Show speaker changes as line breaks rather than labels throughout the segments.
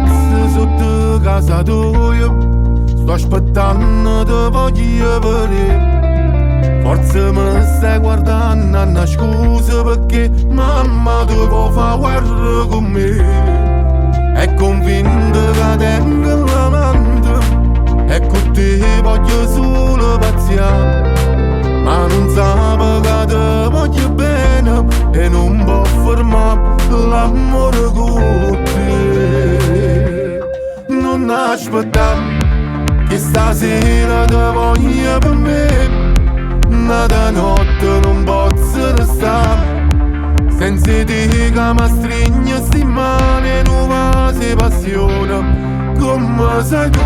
terrazza sotto casa tua, sto aspettando te voglio vedere. Forse mi stai guardando a una scusa perché mamma ti può fare guerra con me. È convinta che tengo l'amante e con te voglio solo pazziare. Ma non sa che te voglio bene e non può fermare l'amore con te. Non aspettare che stasera te voglio per me. Nata notte non posso restare senza te che mi stringe sti mani e non va se passione come sei tu.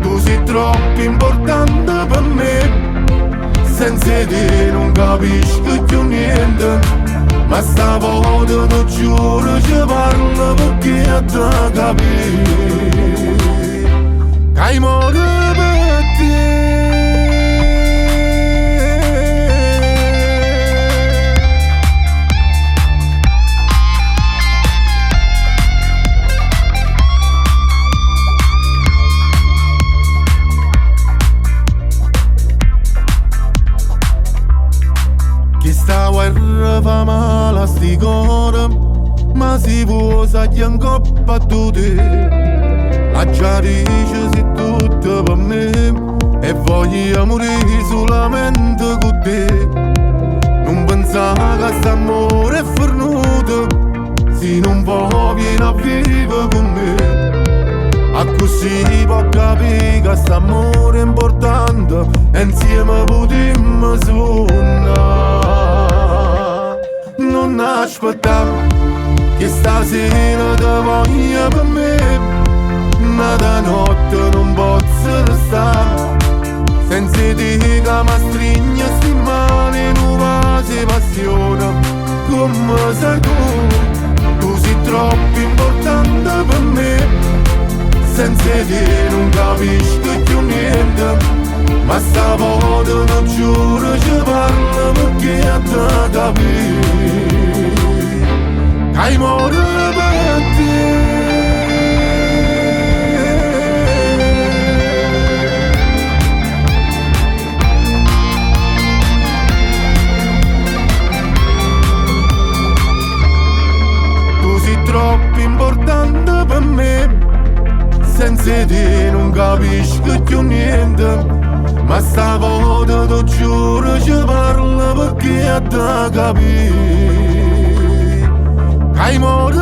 Tu sei troppo importante per me. Senza te non capisco più niente, ma stavolta ti giuro ci parlo perché a te capire che hai modo per te. Questa guerra fa male a sti cuore, ma si può usare in coppa a tutte. La giarice si tutta per me e voglio morire solamente con te. Non pensare che st'amore è fornuto, se non può vieni a vivere con me. A così può capire che st'amore è importante e insieme potremmo suonare. Non aspettare che stasera te voglio per me. Nata notte non posso restare senza te che mi stringe sti mani e non va se passione come sei tu. Tu sei troppo importante per me. Senza te non capisco più niente, ma stavolta non giuro ci parlo perché a te capire che hai modo per te. Tu sei troppo importante per me. Senza te non capisco più niente, ma stavolta ti giuro ci parlo perché a te capire che hai modo